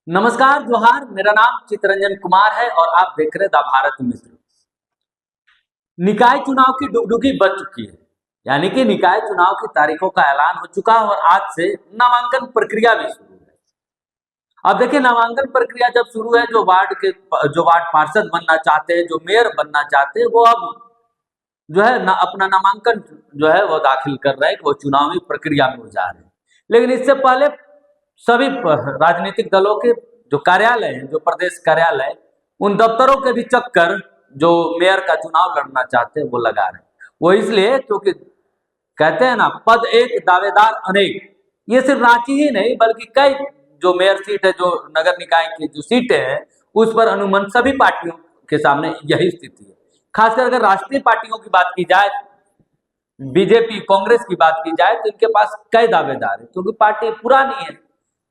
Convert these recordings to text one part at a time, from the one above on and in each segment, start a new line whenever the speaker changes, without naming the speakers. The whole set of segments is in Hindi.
नमस्कार जोहार। मेरा नाम चितरंजन कुमार है और आप देख रहे द भारत मित्र। निकाय चुनाव की डुगडुगी बज चुकी है, यानी कि निकाय चुनाव की तारीखों का ऐलान हो चुका है और आज से नामांकन प्रक्रिया भी शुरू है। अब देखिए, नामांकन प्रक्रिया जब शुरू है, जो वार्ड पार्षद बनना चाहते हैं, जो मेयर बनना चाहते हैं, वो अब जो है ना अपना नामांकन जो है वो दाखिल कर रहे हैं कि वो चुनावी प्रक्रिया में हो जा रहे हैं। लेकिन इससे पहले सभी राजनीतिक दलों के जो कार्यालय हैं, जो प्रदेश कार्यालय, उन दफ्तरों के भी चक्कर जो मेयर का चुनाव लड़ना चाहते हैं वो लगा रहे हैं। वो इसलिए क्योंकि कहते हैं ना, पद एक दावेदार अनेक। ये सिर्फ रांची ही नहीं बल्कि कई जो मेयर सीट है, जो नगर निकाय की जो सीटें हैं, उस पर अनुमान सभी पार्टियों के सामने यही स्थिति है। खासकर अगर राष्ट्रीय पार्टियों की बात की जाए, बीजेपी कांग्रेस की बात की जाए, तो इनके पास कई दावेदार है क्योंकि पार्टी पुरानी है।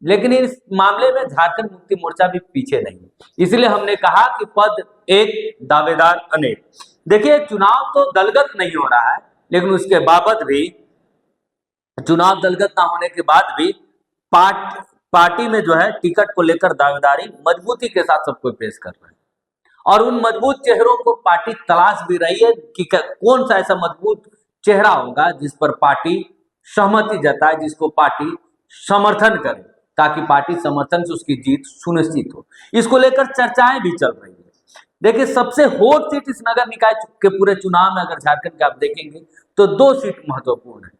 लेकिन इस मामले में झारखंड मुक्ति मोर्चा भी पीछे नहीं है, इसलिए हमने कहा कि पद एक दावेदार अनेक। देखिए, चुनाव तो दलगत नहीं हो रहा है, लेकिन उसके बावजूद भी, चुनाव दलगत ना होने के बाद भी पार्टी में जो है टिकट को लेकर दावेदारी मजबूती के साथ सबको पेश कर रहे हैं और उन मजबूत चेहरों को पार्टी तलाश भी रही है कि कौन सा ऐसा मजबूत चेहरा होगा जिस पर पार्टी सहमति जताए, जिसको पार्टी समर्थन करे, ताकि पार्टी समर्थन से उसकी जीत सुनिश्चित हो। इसको लेकर चर्चाएं भी चल रही है। देखिए, सबसे हॉट सीट इस नगर निकाय के पूरे चुनाव में अगर झारखंड के आप देखेंगे तो दो सीट महत्वपूर्ण है।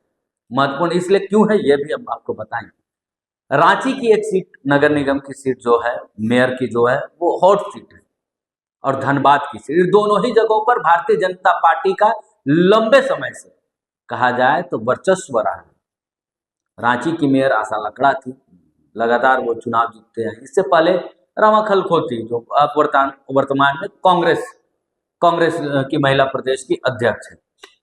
महत्वपूर्ण इसलिए क्यों है ये भी हम आपको बताएंगे। रांची की एक सीट, नगर निगम की सीट जो है, मेयर की जो है, वो हॉट सीट है, और धनबाद की सीट। दोनों ही जगहों पर भारतीय जनता पार्टी का लंबे समय से कहा जाए तो वर्चस्व रहा है। रांची की मेयर आशा लकड़ा थी, लगातार वो चुनाव जीतते हैं। इससे पहले रमाखल खोती, जो अब वर्तमान में कांग्रेस की महिला प्रदेश की अध्यक्ष है।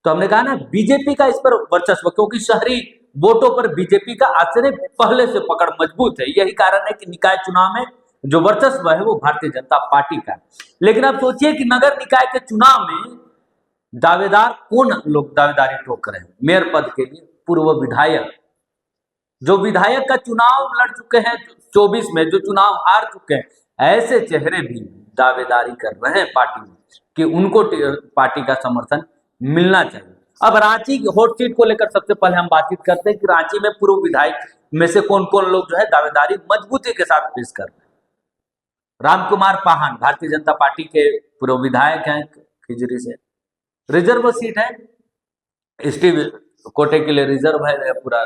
तो हमने कहा ना, बीजेपी का इस पर वर्चस्व, क्योंकि शहरी वोटों पर बीजेपी का आज से पहले से पकड़ मजबूत है। यही कारण है कि निकाय चुनाव में जो वर्चस्व है वो भारतीय जनता पार्टी का है। लेकिन अब सोचिए कि नगर निकाय के चुनाव में दावेदार कौन लोग दावेदारी ठोक रहे हैं मेयर पद के लिए। पूर्व विधायक, जो विधायक का चुनाव लड़ चुके हैं 24 में, जो चुनाव हार चुके हैं, ऐसे चेहरे भी दावेदारी कर रहे हैं पार्टी में कि उनको पार्टी का समर्थन मिलना चाहिए। अब रांची की हॉट सीट को लेकर सबसे पहले हम बातचीत करते हैं कि रांची में पूर्व विधायक में से कौन कौन लोग जो है दावेदारी मजबूती के साथ पेश कर रहे हैं। रामकुमार पाहन भारतीय जनता पार्टी के पूर्व विधायक हैं खिजरी से। रिजर्व सीट है, एसटी कोटे के लिए रिजर्व है पूरा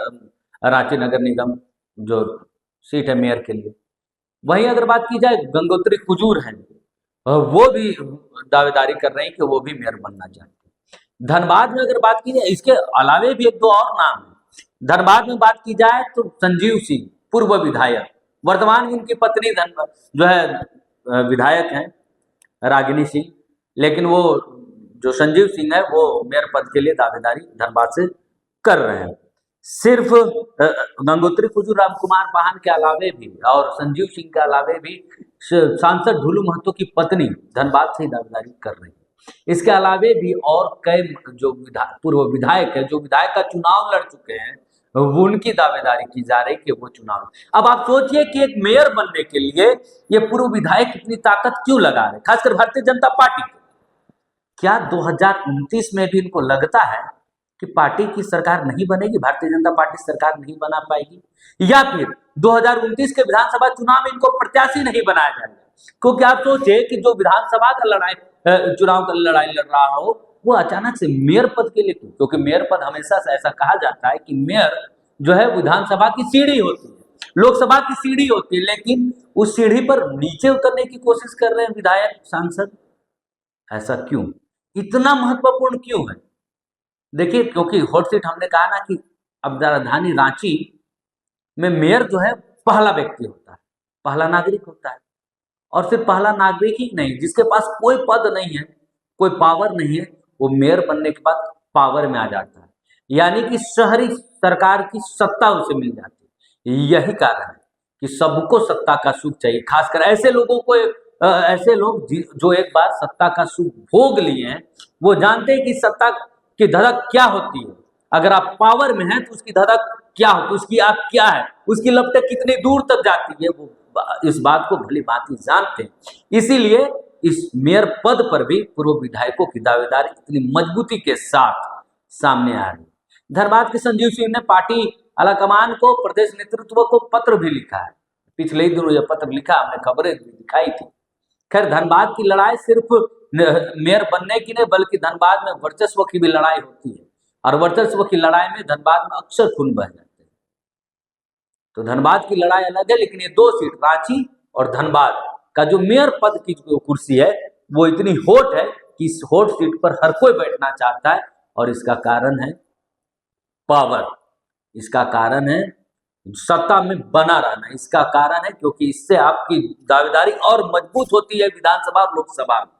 रांची नगर निगम जो सीट है मेयर के लिए। वहीं अगर बात की जाए, गंगोत्री कुजूर हैं, वो भी दावेदारी कर रहे हैं कि वो भी मेयर बनना चाहते हैं। धनबाद में अगर बात की जाए, इसके अलावे भी एक दो और नाम है। धनबाद में बात की जाए तो संजीव सिंह, पूर्व विधायक, वर्तमान में उनकी पत्नी जो है विधायक हैं रागिनी सिंह, लेकिन वो जो संजीव सिंह है वो मेयर पद के लिए दावेदारी धनबाद से कर रहे हैं। सिर्फ गंगोत्री कुजूर, रामकुमार पाहन के अलावे भी और संजीव सिंह के अलावे भी सांसद ढुलू महतो की पत्नी धनबाद से ही दावेदारी कर रही है। इसके अलावे भी और कई जो पूर्व विधायक है, जो विधायक का चुनाव लड़ चुके हैं, वो उनकी दावेदारी की जा रही कि वो चुनाव। अब आप सोचिए कि एक मेयर बनने के लिए ये पूर्व विधायक इतनी ताकत क्यों लगा रहे, खासकर भारतीय जनता पार्टी को। क्या 2029 में भी इनको लगता है कि पार्टी की सरकार नहीं बनेगी, भारतीय जनता पार्टी सरकार नहीं बना पाएगी, या फिर 2029 के विधानसभा चुनाव में इनको प्रत्याशी नहीं बनाया जाएगा? क्योंकि आप सोचे कि जो विधानसभा का चुनाव का लड़ाई लड़ रहा हो, वो अचानक से मेयर पद के लिए, क्योंकि मेयर पद हमेशा से ऐसा कहा जाता है कि मेयर जो है विधानसभा की सीढ़ी होती है, लोकसभा की सीढ़ी होती है, लेकिन उस सीढ़ी पर नीचे उतरने की कोशिश कर रहे हैं विधायक सांसद। ऐसा क्यों, इतना महत्वपूर्ण क्यों है? देखिए, क्योंकि हॉट सीट हमने कहा ना कि अब राजधानी रांची में मेयर जो है पहला व्यक्ति होता है, पहला नागरिक होता है। और सिर्फ पहला नागरिक ही नहीं, जिसके पास कोई पद नहीं है, कोई पावर नहीं है, वो मेयर बनने के बाद पावर में आ जाता है, यानी कि शहरी सरकार की सत्ता उसे मिल जाती है। यही कारण है कि सबको सत्ता का सुख चाहिए, खासकर ऐसे लोगों को, ऐसे लोग जो एक बार सत्ता का सुख भोग लिए हैं, वो जानते हैं कि सत्ता की धड़क क्या होती है। अगर आप पावर में हैं तो उसकी धड़क क्या होती है, उसकी आग क्या है, उसकी लपटें कितनी दूर तक जाती है, वो इस बात को भली भांति जानते हैं। इसीलिए इस मेयर पद पर भी पूर्व विधायकों की दावेदारी इतनी मजबूती के साथ सामने आ रही। धनबाद के संजीव सिंह ने पार्टी आलाकमान को, प्रदेश नेतृत्व को पत्र भी लिखा है। पिछले ही दिनों यह पत्र लिखा, हमने खबरें भी दिखाई थी। खैर, धनबाद की लड़ाई सिर्फ मेयर बनने की नहीं, बल्कि धनबाद में वर्चस्व की भी लड़ाई होती है, और वर्चस्व की लड़ाई में धनबाद में अक्सर खून बह जाते हैं। तो धनबाद की लड़ाई अलग है, लेकिन ये दो सीट, रांची और धनबाद का जो मेयर पद की जो कुर्सी है, वो इतनी हॉट है कि इस हॉट सीट पर हर कोई बैठना चाहता है। और इसका कारण है पावर, इसका कारण है सत्ता में बना रहना, इसका कारण है क्योंकि इससे आपकी दावेदारी और मजबूत होती है विधानसभा और लोकसभा में।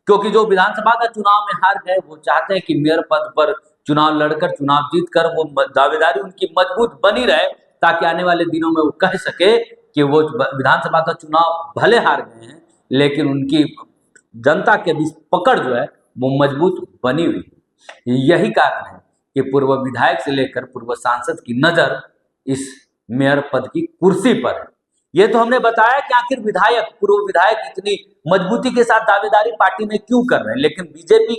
क्योंकि जो विधानसभा का चुनाव में हार गए, वो चाहते हैं कि मेयर पद पर चुनाव लड़कर, चुनाव जीतकर वो दावेदारी उनकी मजबूत बनी रहे, ताकि आने वाले दिनों में वो कह सके कि वो विधानसभा का चुनाव भले हार गए हैं, लेकिन उनकी जनता के बीच पकड़ जो है वो मजबूत बनी हुई है। यही कारण है कि पूर्व विधायक से लेकर पूर्व सांसद की नजर इस मेयर पद की कुर्सी पर है। ये तो हमने बताया कि आखिर विधायक, पूर्व विधायक इतनी मजबूती के साथ दावेदारी पार्टी में क्यों कर रहे हैं। लेकिन बीजेपी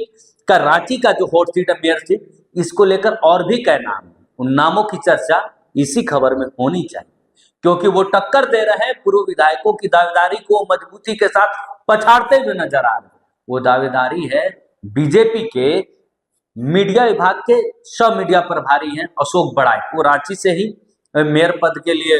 का रांची का जो हॉट सीट है, मेयर सीट, इसको लेकर और भी कई नाम है। उन नामों की चर्चा इसी खबर में होनी चाहिए, क्योंकि वो टक्कर दे रहे हैं पूर्व विधायकों की दावेदारी को मजबूती के साथ पछाड़ते हुए नजर आ रहे हैं। वो दावेदारी है बीजेपी के मीडिया विभाग के सब मीडिया प्रभारी हैं अशोक बड़ाई। वो रांची से ही मेयर पद के लिए,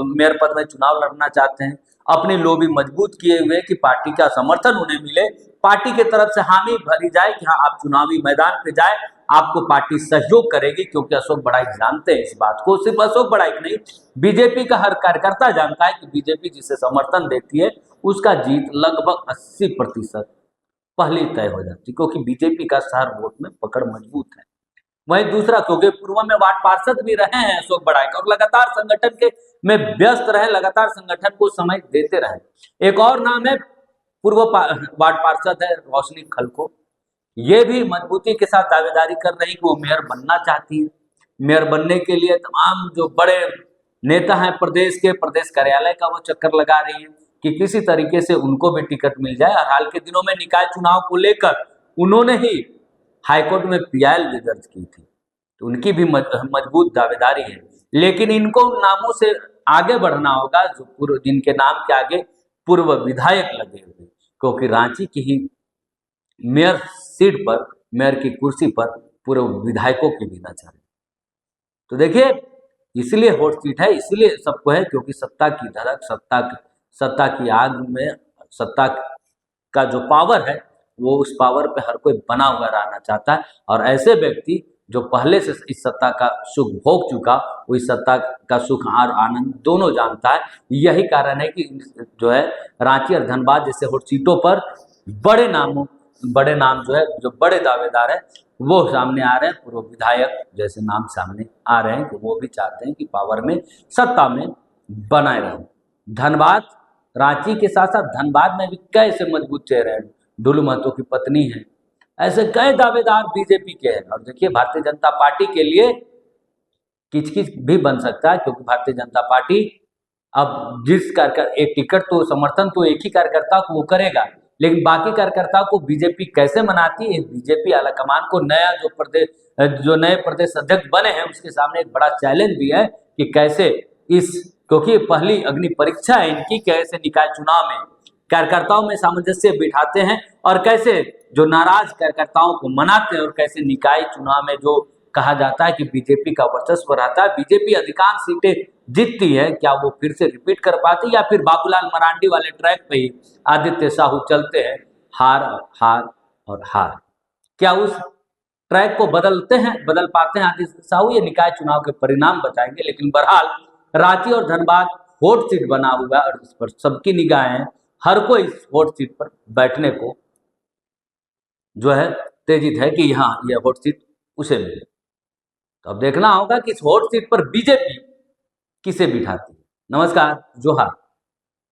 मेयर पद में चुनाव लड़ना चाहते हैं। अपनी लॉबी मजबूत किए हुए कि पार्टी का समर्थन उन्हें मिले, पार्टी की तरफ से हामी भरी जाए कि हाँ, आप चुनावी मैदान पे जाए, आपको पार्टी सहयोग करेगी। क्योंकि अशोक बड़ाई जानते हैं इस बात को, सिर्फ अशोक बड़ाई नहीं, बीजेपी का हर कार्यकर्ता जानता है कि बीजेपी जिसे समर्थन देती है उसका जीत लगभग 80% पहले तय हो जाती है, क्योंकि बीजेपी का शहर वोट में पकड़ मजबूत है। वहीं दूसरा, क्योंकि पूर्व में वार्ड पार्षद भी रहे हैं अशोक बड़ाई और लगातार संगठन के में व्यस्त रहे, लगातार संगठन को समय देते रहे। एक और नाम है पूर्व वार्ड पार्षद है रोशनी खलको। ये भी मजबूती के साथ दावेदारी कर रही कि वो मेयर बनना चाहती है। मेयर बनने के लिए तमाम जो बड़े नेता हैं प्रदेश के, प्रदेश कार्यालय का वो चक्कर लगा रही है कि किसी तरीके से उनको भी टिकट मिल जाए। और हाल के दिनों में निकाय चुनाव को लेकर उन्होंने ही हाईकोर्ट में पीआईएल भी दर्ज की थी, तो उनकी भी मजबूत दावेदारी है। लेकिन इनको उन नामों से आगे बढ़ना होगा जो पूर्व, जिनके नाम के आगे पूर्व विधायक लगे हुए, क्योंकि रांची की ही मेयर सीट पर, मेयर की कुर्सी पर पूर्व विधायकों की भी नजर है। तो देखिए, इसलिए हॉट सीट है, इसलिए सबको है क्योंकि सत्ता की धड़क, सत्ता की आग में सत्ता का जो पावर है, वो उस पावर पे हर कोई बना हुआ रहना चाहता है। और ऐसे व्यक्ति जो पहले से इस सत्ता का सुख भोग चुका, वो इस सत्ता का सुख और आनंद दोनों जानता है। यही कारण है कि जो है रांची और धनबाद जैसे हॉट सीटों पर बड़े नाम जो है, जो बड़े दावेदार है, वो सामने आ रहे हैं। पूर्व विधायक जैसे नाम सामने आ रहे हैं कि वो भी चाहते हैं कि पावर में, सत्ता में बनाए रहें। धनबाद, रांची के साथ साथ धनबाद में भी कैसे मजबूत चेहरे हैं, डुलू महतो की पत्नी है, ऐसे कई दावेदार बीजेपी के हैं। और देखिए, भारतीय जनता पार्टी के लिए किचकिच भी बन सकता है, क्योंकि भारतीय जनता पार्टी अब जिस कार्यकर्ता, एक टिकट तो, समर्थन तो एक ही कार्यकर्ता को वो करेगा, लेकिन बाकी कार्यकर्ता को बीजेपी कैसे मनाती है, बीजेपी आलाकमान को नया जो नए प्रदेश अध्यक्ष बने हैं उसके सामने एक बड़ा चैलेंज भी है कि कैसे क्योंकि पहली अग्नि परीक्षा है इनकी, कैसे निकाय चुनाव में कार्यकर्ताओं में सामंजस्य बिठाते हैं और कैसे जो नाराज कार्यकर्ताओं को मनाते हैं, और कैसे निकाय चुनाव में जो कहा जाता है कि बीजेपी का वर्चस्व रहता है, बीजेपी अधिकांश सीटें जीतती है, क्या वो फिर से रिपीट कर पाती, या फिर बाबूलाल मरांडी वाले ट्रैक पे ही आदित्य साहू चलते हैं, हार हार और हार। क्या उस ट्रैक को बदल पाते हैं आदित्य साहू? ये निकाय चुनाव के परिणाम बताएंगे। लेकिन बहरहाल रांची और धनबाद हॉट सीट बना हुआ है और इस पर सबकी निगाहें, हर कोई इस हॉट सीट पर बैठने को जो है तेजित है कि यहाँ यह हॉट सीट उसे मिले। तो अब देखना होगा कि इस हॉट सीट पर बीजेपी किसे बिठाती है। नमस्कार, जोहार।